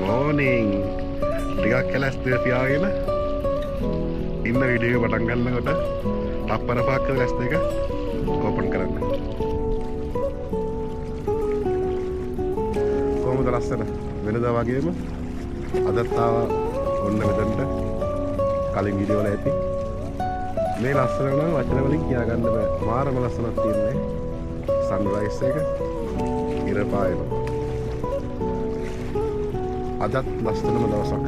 Morning. ටිකක් කැලස්තුවේ පියාගෙන ඉන්න වීඩියෝ එක පටන් ගන්නකොට තප්පර පහක් කරලා ඇස් දෙක ඕපන් කරන්න. කොහොමද ලස්සන? වෙනදා වගේම අදත් ආවා ඔන්න මෙතනට. කලින් වීඩියෝ වල ඇති. මේ ලස්සන නම් වචන වලින් කියා ගන්න බෑ. මාරම ලස්සනක් තියෙන්නේ. සන්රයිස් එක ඉර පායනවා. අදත් ලස්සනම දවසක්.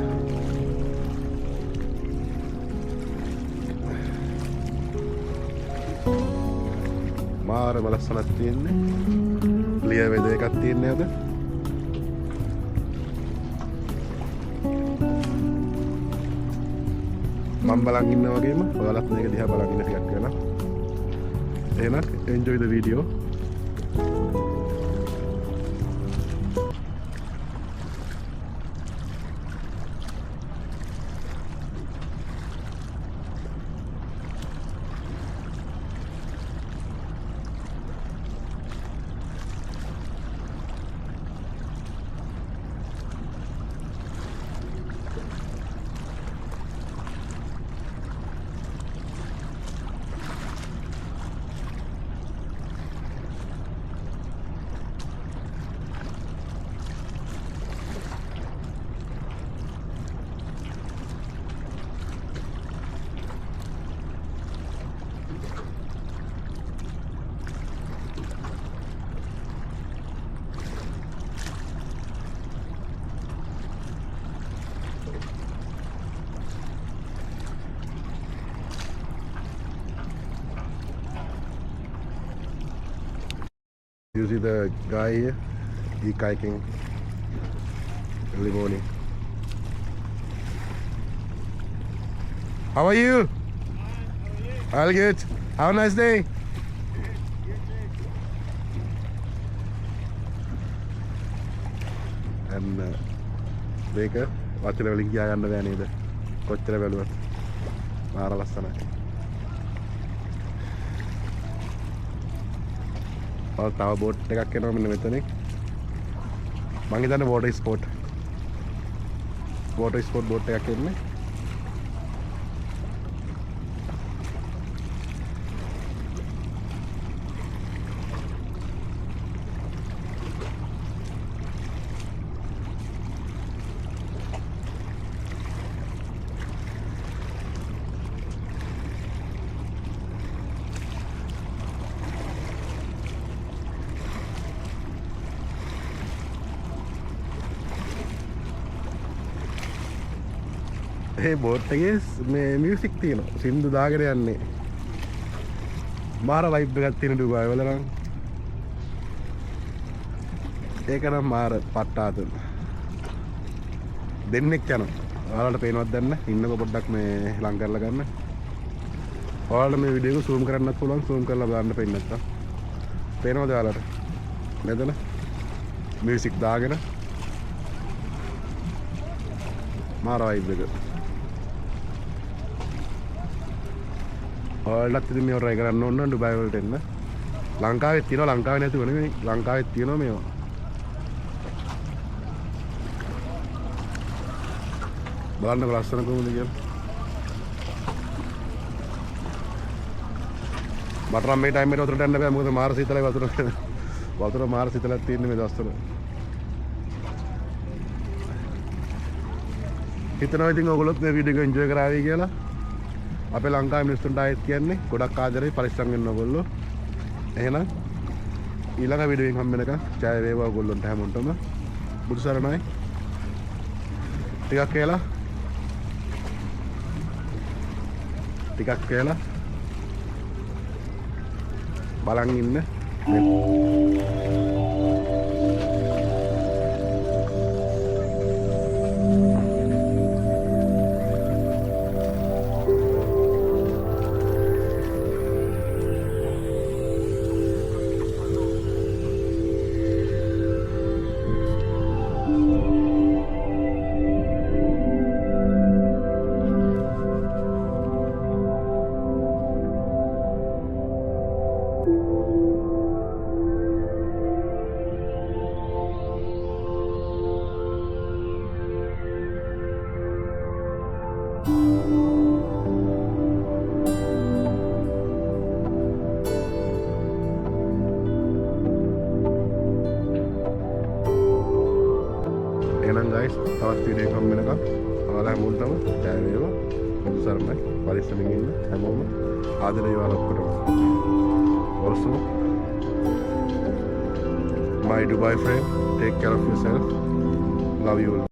මාරම ලස්සනක් තියෙන්නේ. ලිය වේද එකක් තියෙන්නේ අද. මම බලන් ඉන්නා වගේම ඔයාලත් මේක දිහා බලන් ඉන්න ටිකක් වෙලා. එහෙනම් enjoy the video. You see the guy here? He kayaking early morning. How are you? All good. Have a nice day. And මේක වචන වලින් කියා ගන්න බෑ නේද? කොච්චර බැලුවත් මාර ලස්සනයි. තව බෝට් එකක් එනවා මෙන්න මෙතන. මං හිතන්නේ වෝටර් ස්පෝර්ට් බෝට් එකක් එන්නේ. ඒ බෝට් එකේ මේ මියුසික් තියෙනවා. සින්දු දාගෙන යන්නේ. මාර වයිබ් එකක් තියෙන ඩුබායි වල නම්. ඒක නම් මාර පට්ටාතුන්. දෙන්නෙක් යනවා. ඔයාලට පේනවද දැන්? ඉන්නකො පොඩ්ඩක් මේ ලං කරලා ගන්න. ඔයාලට මේ වීඩියෝ එක zoom කරන්නත් පුළුවන්. zoom කරලා බලන්න පේන්නේ නැත්තම්. පේනවද ඔයාලට? මෙතන මියුසික් දාගෙන මාර වයිබ් එක. ඔයාලට ඉතින් මේව try කරන්න ඕන නම් ඩුබායි වලට එන්න. ලංකාවෙත් තියෙනවා, ලංකාවේ නැතුව නෙමෙයි. ලංකාවෙත් තියෙනවා මේවා. බලන්න ලස්සන කොහොමද කියලා. මට නම් මේ ටයිම් එකට වතුරට යන්න බෑ. මොකද මාර සීතලයි වතුර. වතුර මාර සීතලක් තියෙන්නේ මේ දවස්වල. හිතනවා ඉතින් ඔයගොල්ලොත් මේ වීඩියෝ එක එන්ජොයි කරාවි කියලා. අපේ ලංකාවේ මිනිස්සුන්ට ආයෙත් කියන්නේ ගොඩක් ආදරේ පරිස්සම් වෙන්න ඕගොල්ලෝ. එහෙනම් ඊළඟ වීඩියෝ එකෙන් හම්බ වෙනකන් ජය වේවා ඔයගොල්ලන්ට හැමෝටම. බුදු සරණයි. ටිකක් කියලා බලන් ඉන්න. එහෙනම් guys තවත් වීඩියෝ එකක් වෙනකම් ඔයාලා හැමෝටම ජය වේවා. සරණයි. පරිස්සමින් ඉන්න හැමෝම ආදරේ වේවා ඔක්කොටම. Also my Dubai friend, take care of yourself. Love you all.